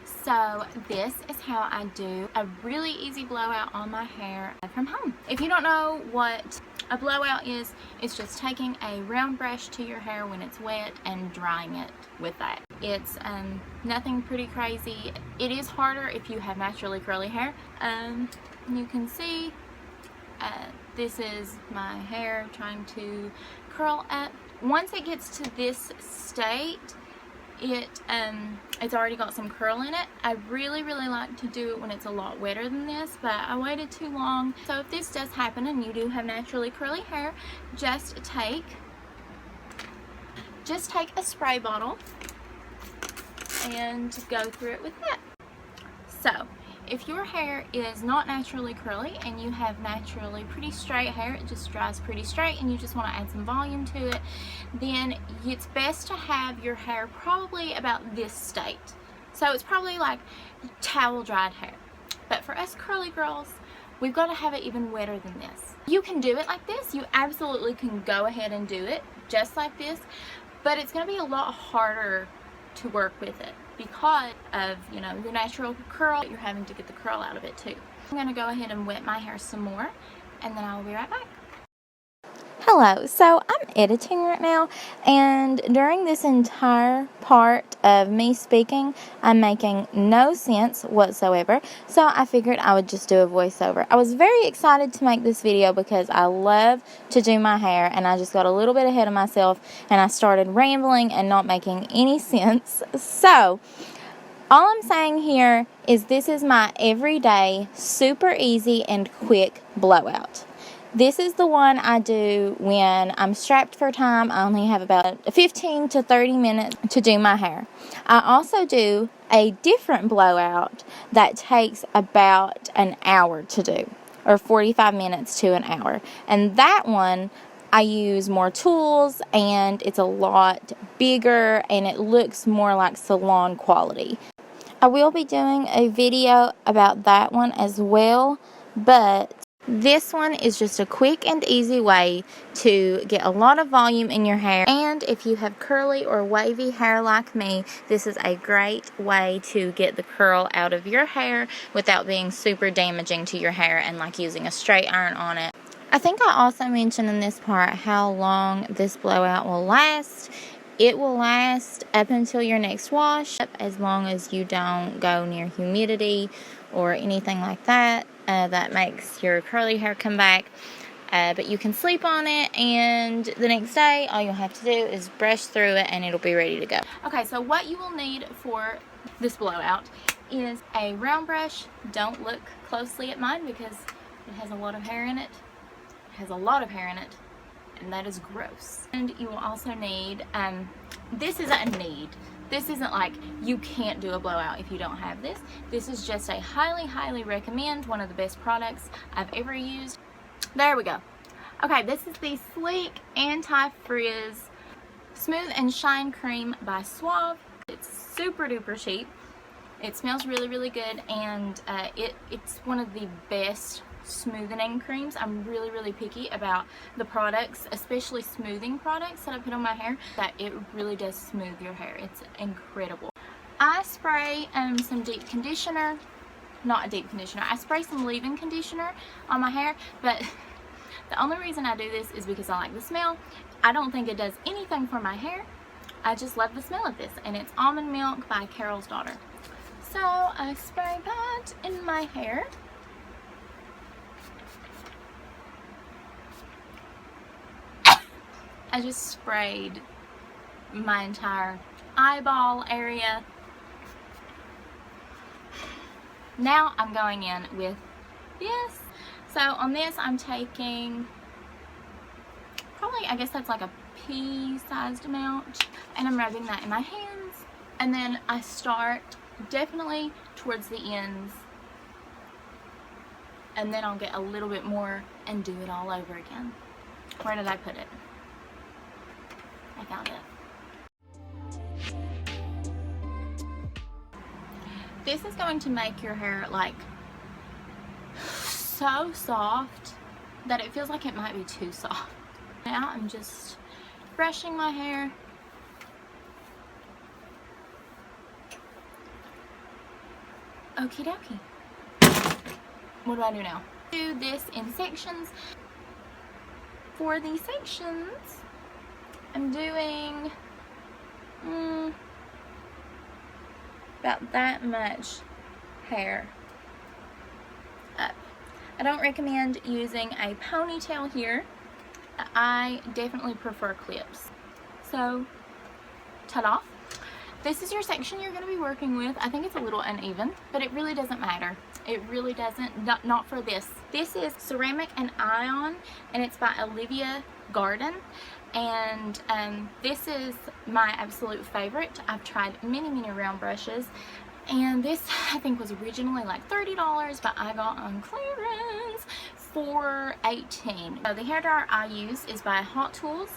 So this is how I do a really easy blowout on my hair from home. If you don't know what a blowout is, it's just taking a round brush to your hair when it's wet and drying it with that. It's nothing pretty crazy. It is harder if you have naturally curly hair. You can see this is my hair trying to curl up. Once it gets to this state, it's already got some curl in it. I really like to do it when it's a lot wetter than this, but I waited too long. So if this does happen and you do have naturally curly hair, just take a spray bottle and go through it with that. So if your hair is not naturally curly and you have naturally pretty straight hair, it just dries pretty straight, and you just want to add some volume to it, then it's best to have your hair probably about this state. So it's probably like towel dried hair. But for us curly girls, we've got to have it even wetter than this. You can do it like this. You absolutely can go ahead and do it just like this, but it's going to be a lot harder to work with it because of, you know, the natural curl. You're having to get the curl out of it too. I'm going to go ahead and wet my hair some more, and then I'll be right back. Hello, so I'm editing right now, and during this entire part of me speaking, I'm making no sense whatsoever, so I figured I would just do a voiceover. I was very excited to make this video because I love to do my hair, and I just got a little bit ahead of myself, and I started rambling and not making any sense. So all I'm saying here is this is my everyday, super easy and quick blowout. This is the one I do when I'm strapped for time. I only have about 15 to 30 minutes to do my hair. I also do a different blowout that takes about an hour to do, or 45 minutes to an hour. And that one, I use more tools, and it's a lot bigger, and it looks more like salon quality. I will be doing a video about that one as well, but this one is just a quick and easy way to get a lot of volume in your hair. And if you have curly or wavy hair like me, this is a great way to get the curl out of your hair without being super damaging to your hair and like using a straight iron on it. I think I also mentioned in this part how long this blowout will last. It will last up until your next wash, as long as you don't go near humidity or anything like that. That makes your curly hair come back. But you can sleep on it, and the next day all you'll have to do is brush through it and it'll be ready to go. Okay, so what you will need for this blowout is a round brush. Don't look closely at mine because it has a lot of hair in it. And that is gross. And you will also need, this isn't a need. This isn't like you can't do a blowout if you don't have this. This is just a highly recommend, one of the best products I've ever used. There we go. Okay, this is the Sleek Anti-Frizz Smooth and Shine Cream by Suave. It's super duper cheap. It smells really good, and it's one of the best smoothing creams. I'm really picky about the products, especially smoothing products that I put on my hair, that it really does smooth your hair. It's incredible. I spray some deep conditioner, not a deep conditioner, I spray some leave-in conditioner on my hair, but the only reason I do this is because I like the smell. I don't think it does anything for my hair. I just love the smell of this, and it's Almond Milk by Carol's Daughter. So I spray that in my hair. I just sprayed my entire eyeball area. Now I'm going in with this. So on this I'm taking probably, I guess that's like a pea-sized amount, and I'm rubbing that in my hands. And then I start definitely towards the ends, and then I'll get a little bit more and do it all over again. Where did I put it? I found it. This is going to make your hair like so soft that it feels like it might be too soft. Now I'm just brushing my hair. Okie dokie. What do I do now? Do this in sections. For these sections, I'm doing about that much hair up. I don't recommend using a ponytail here. I definitely prefer clips. So, ta-da. This is your section you're going to be working with. I think it's a little uneven, but it really doesn't matter. It really doesn't, not for this. This is Ceramic and Ion, and it's by Olivia Garden. And this is my absolute favorite. I've tried many round brushes, and this I think was originally like $30, but I got on clearance for $18. So the hairdryer I use is by Hot Tools.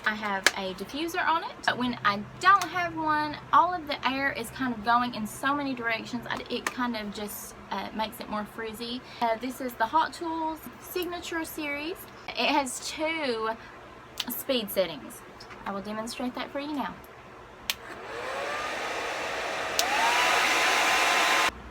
I have a diffuser on it, but when I don't have one, all of the air is kind of going in so many directions. It kind of just makes it more frizzy. This is the Hot Tools Signature Series. It has 2 speed settings. I will demonstrate that for you now.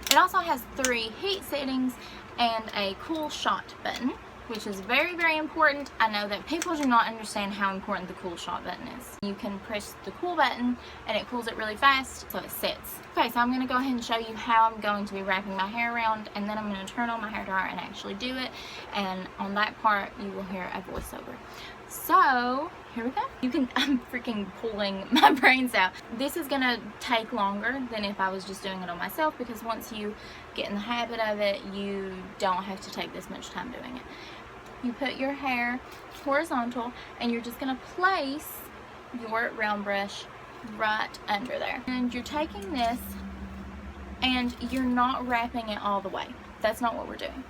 It also has 3 heat settings and a cool shot button, which is very important. I know that people do not understand how important the cool shot button is. You can press the cool button and it cools it really fast, so it sets. Okay, so I'm going to go ahead and show you how I'm going to be wrapping my hair around, and then I'm going to turn on my hairdryer and actually do it, and on that part you will hear a voiceover. So here we go. I'm freaking pulling my brains out. This is gonna take longer than if I was just doing it on myself, because once you get in the habit of it, you don't have to take this much time doing it. You put your hair horizontal and you're just gonna place your round brush right under there. And you're taking this and you're not wrapping it all the way. That's not what we're doing.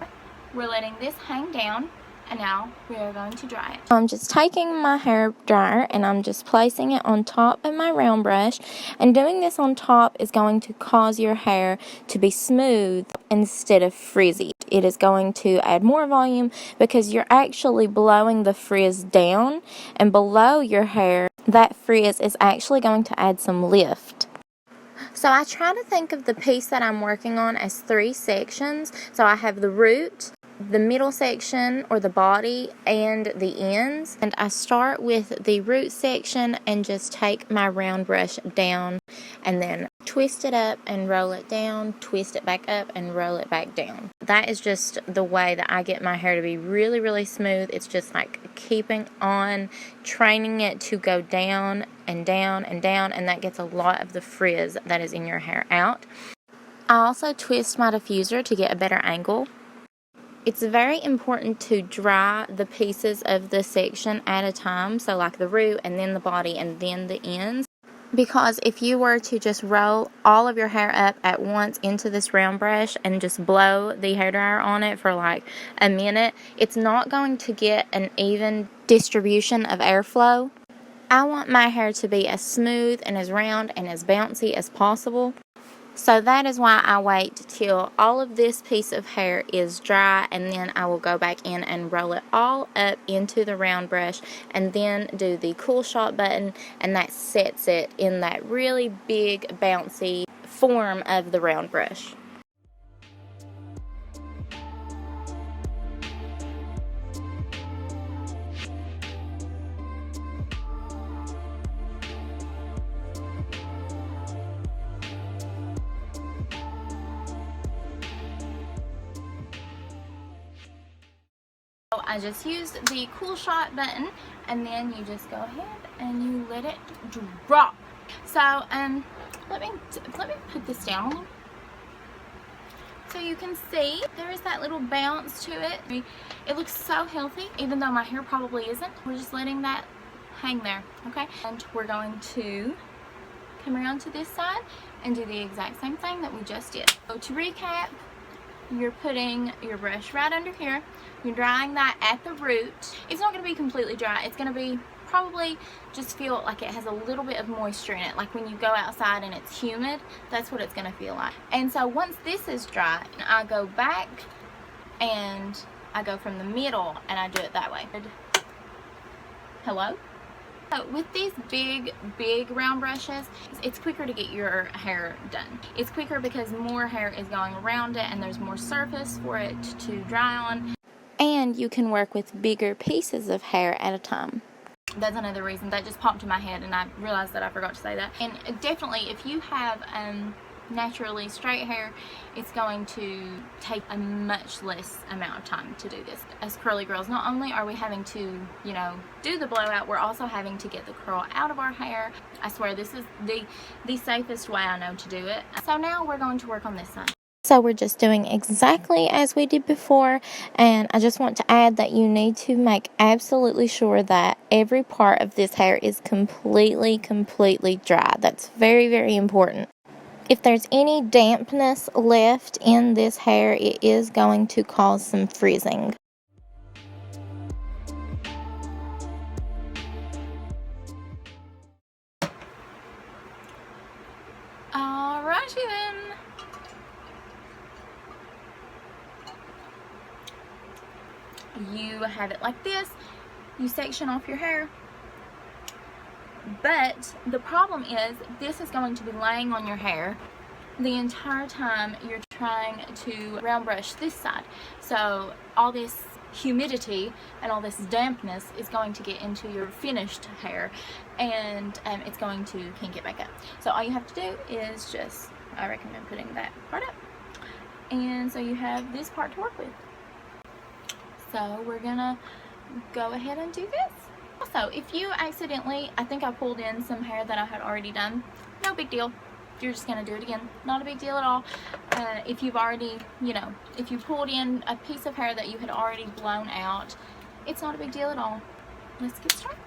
We're letting this hang down, and now we are going to dry it. I'm just taking my hair dryer and I'm just placing it on top of my round brush, and doing this on top is going to cause your hair to be smooth instead of frizzy. It is going to add more volume because you're actually blowing the frizz down, and below your hair that frizz is actually going to add some lift. So I try to think of the piece that I'm working on as 3 sections. So I have the root, the middle section or the body, and the ends. And I start with the root section and just take my round brush down and then twist it up and roll it down, twist it back up and roll it back down. That is just the way that I get my hair to be really smooth. It's just like keeping on training it to go down and down and down, and that gets a lot of the frizz that is in your hair out. I also twist my diffuser to get a better angle. It's very important to dry the pieces of the section at a time, so like the root and then the body and then the ends, because if you were to just roll all of your hair up at once into this round brush and just blow the hairdryer on it for like a minute, it's not going to get an even distribution of airflow. I want my hair to be as smooth and as round and as bouncy as possible. So that is why I wait till all of this piece of hair is dry, and then I will go back in and roll it all up into the round brush and then do the cool shot button, and that sets it in that really big bouncy form of the round brush. I just used the cool shot button, and then you just go ahead and you let it drop. So let me put this down a little. So you can see there is that little bounce to it. It looks so healthy, even though my hair probably isn't. We're just letting that hang there, okay? And we're going to come around to this side and do the exact same thing that we just did. So to recap, you're putting your brush right under here. You're drying that at the root. It's not going to be completely dry. It's going to be probably just feel like it has a little bit of moisture in it. Like when you go outside and it's humid, that's what it's going to feel like. And so once this is dry, I go back and I go from the middle and I do it that way. Hello? So with these big round brushes, it's quicker to get your hair done. It's quicker because more hair is going around it and there's more surface for it to dry on. And you can work with bigger pieces of hair at a time. That's another reason. That just popped in my head and I realized that I forgot to say that. And definitely if you have naturally straight hair, it's going to take a much less amount of time to do this. As curly girls, not only are we having to, you know, do the blowout, we're also having to get the curl out of our hair. I swear this is the safest way I know to do it. So now we're going to work on this side. So we're just doing exactly as we did before, and I just want to add that you need to make absolutely sure that every part of this hair is completely dry. That's very important. If there's any dampness left in this hair, it is going to cause some frizzing. Alrighty then. You have it like this. You section off your hair. But the problem is this is going to be laying on your hair the entire time you're trying to round brush this side. So all this humidity and all this dampness is going to get into your finished hair, and it's going to kink it back up. So all you have to do is just, I recommend putting that part up. And so you have this part to work with. So we're gonna go ahead and do this. Also, if you accidentally, I think I pulled in some hair that I had already done, no big deal. You're just gonna do it again. Not a big deal at all. If you've already, you know, if you pulled in a piece of hair that you had already blown out, it's not a big deal at all. Let's get started.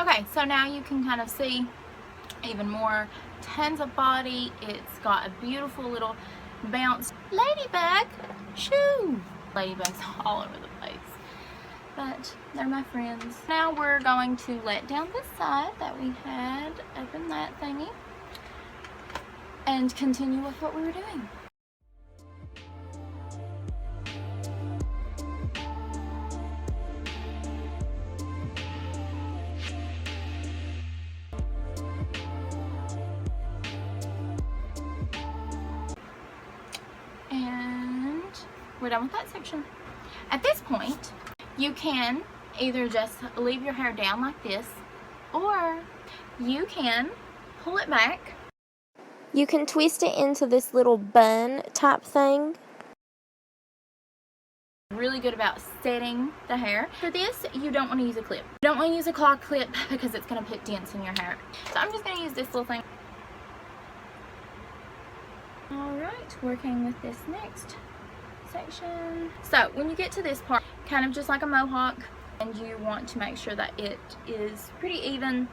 Okay, so now you can kind of see even more, tons of body. It's got a beautiful little bounce. Ladybug, shoo! Ladybugs all over the place, but they're my friends. Now we're going to let down this side that we had up in that thingy and continue with what we were doing. And we're done with that section. At this point, you can either just leave your hair down like this, or you can pull it back. You can twist it into this little bun type thing. Really good about setting the hair. For this, you don't want to use a clip. You don't want to use a claw clip because it's going to put dents in your hair. So I'm just going to use this little thing. Alright, working with this next section. So when you get to this part, kind of just like a mohawk, and you want to make sure that it is pretty even.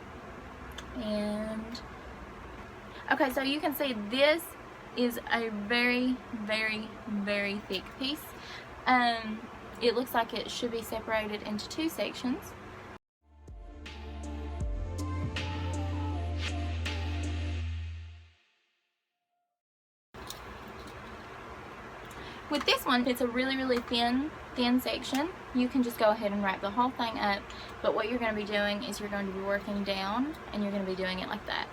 And okay, so you can see this is a very thick piece. It looks like it should be separated into two sections. With this one, it's a really thin section. You can just go ahead and wrap the whole thing up, but what you're going to be doing is you're going to be working down, and you're going to be doing it like that.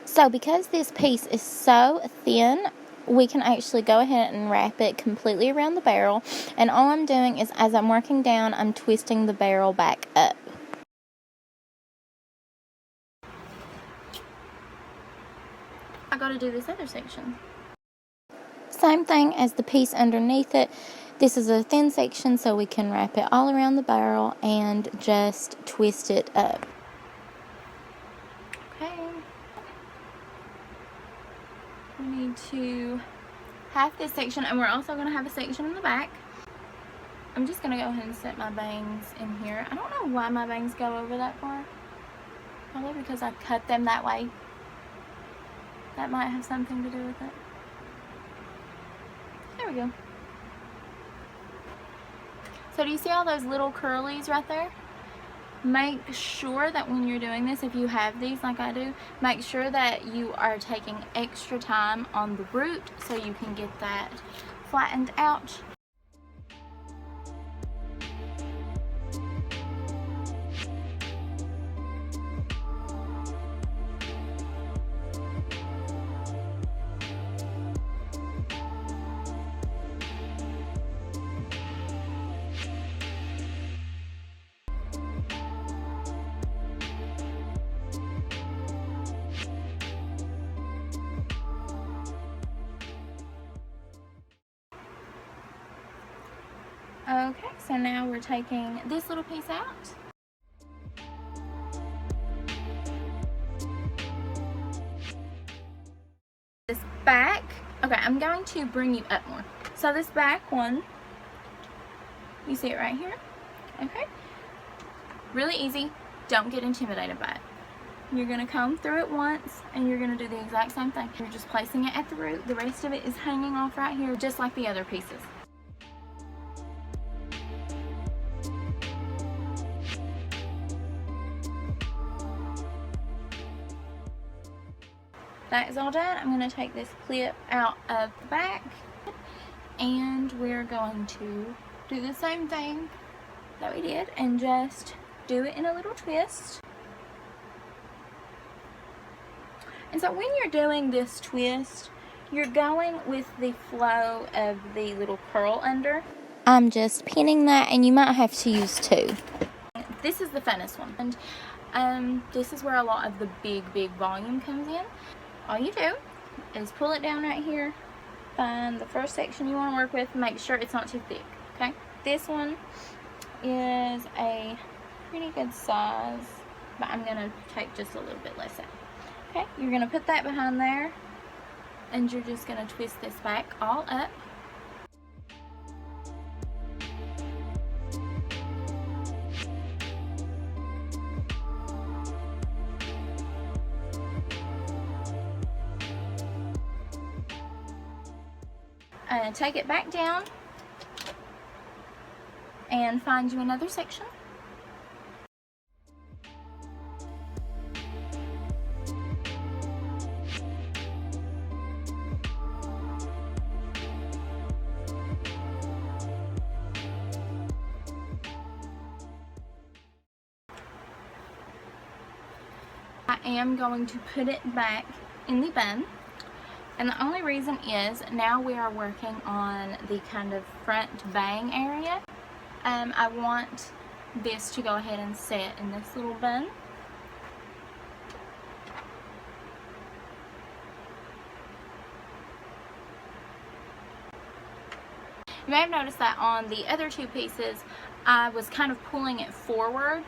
So because this piece is so thin, we can actually go ahead and wrap it completely around the barrel, and all I'm doing is, as I'm working down, I'm twisting the barrel back up. I got to do this other section. Same thing as the piece underneath it. This is a thin section, so we can wrap it all around the barrel and just twist it up. Okay. We need to have this section, and we're also going to have a section in the back. I'm just going to go ahead and set my bangs in here. I don't know why my bangs go over that far. Probably because I cut them that way. That might have something to do with it. There we go. So do you see all those little curlies right there? Make sure that when you're doing this, if you have these like I do, make sure that you are taking extra time on the root so you can get that flattened out. Okay, so now we're taking this little piece out. This back, okay, I'm going to bring you up more. So this back one, you see it right here? Okay, really easy. Don't get intimidated by it. You're going to comb through it once and you're going to do the exact same thing. You're just placing it at the root. The rest of it is hanging off right here, just like the other pieces. That is all done. I'm going to take this clip out of the back and we're going to do the same thing that we did and just do it in a little twist. And so when you're doing this twist, you're going with the flow of the little curl under. I'm just pinning that, and you might have to use two. This is the funnest one. And this is where a lot of the big volume comes in. All you do is pull it down right here, find the first section you want to work with, make sure it's not too thick, okay? This one is a pretty good size, but I'm going to take just a little bit less out. Okay, you're going to put that behind there, and you're just going to twist this back all up. Take it back down and find you another section. I am going to put it back in the bun. And the only reason is now we are working on the kind of front bang area. I want this to go ahead and set in this little bun. You may have noticed that on the other two pieces, I was kind of pulling it forward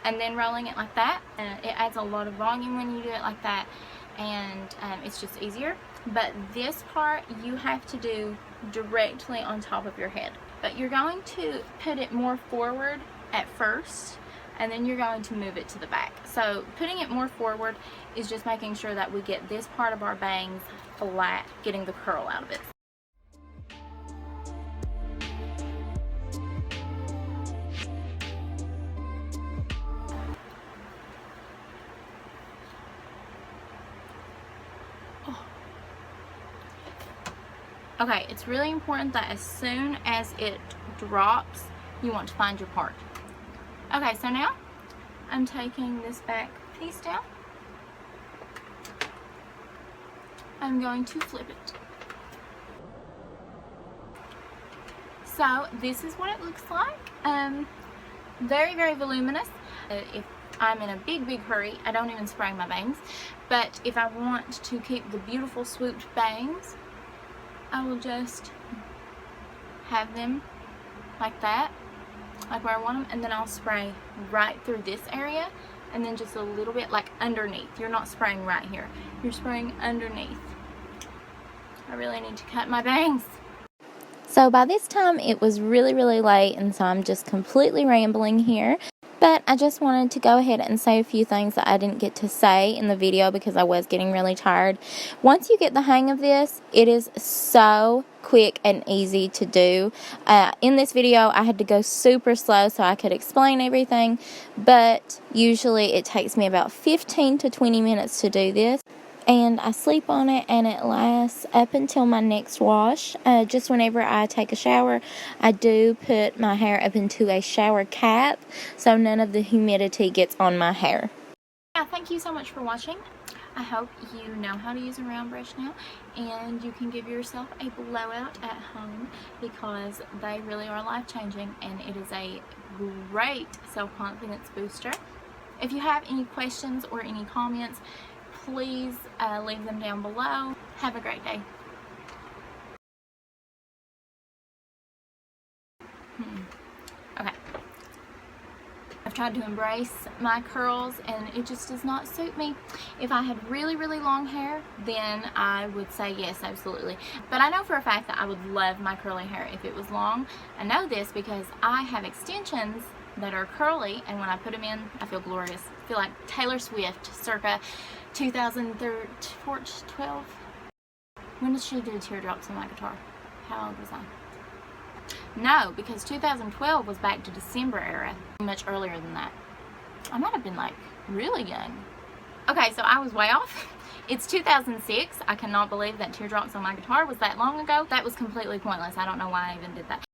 and then rolling it like that. It adds a lot of volume when you do it like that, and it's just easier. But this part you have to do directly on top of your head. But you're going to put it more forward at first, and then you're going to move it to the back. So putting it more forward is just making sure that we get this part of our bangs flat, getting the curl out of it. Okay, it's really important that as soon as it drops, you want to find your part. Okay, so now I'm taking this back piece down. I'm going to flip it. So this is what it looks like. Very voluminous. If I'm in a big hurry, I don't even spray my bangs. But if I want to keep the beautiful swooped bangs, I will just have them like that, like where I want them, and then I'll spray right through this area, and then just a little bit like underneath. You're not spraying right here, you're spraying underneath. I really need to cut my bangs. So by this time it was really late, and so I'm just completely rambling here. But I just wanted to go ahead and say a few things that I didn't get to say in the video because I was getting really tired. Once you get the hang of this, it is so quick and easy to do. In this video, I had to go super slow so I could explain everything, but usually it takes me about 15 to 20 minutes to do this. And I sleep on it, and it lasts up until my next wash. Just whenever I take a shower, I do put my hair up into a shower cap so none of the humidity gets on my hair. Yeah, thank you so much for watching. I hope you know how to use a round brush now, and you can give yourself a blowout at home because they really are life-changing, and it is a great self-confidence booster. If you have any questions or any comments, please leave them down below. Have a great day. Okay. I've tried to embrace my curls and it just does not suit me. If I had really, really long hair, then I would say yes, absolutely. But I know for a fact that I would love my curly hair if it was long. I know this because I have extensions that are curly, and when I put them in, I feel glorious. I feel like Taylor Swift circa 2012. When did she do Teardrops on My Guitar? How old was I? No, because 2012 was back to December era. Much earlier than that. I might have been like really young. Okay, so I was way off. It's 2006. I cannot believe that Teardrops on My Guitar was that long ago. That was completely pointless. I don't know why I even did that.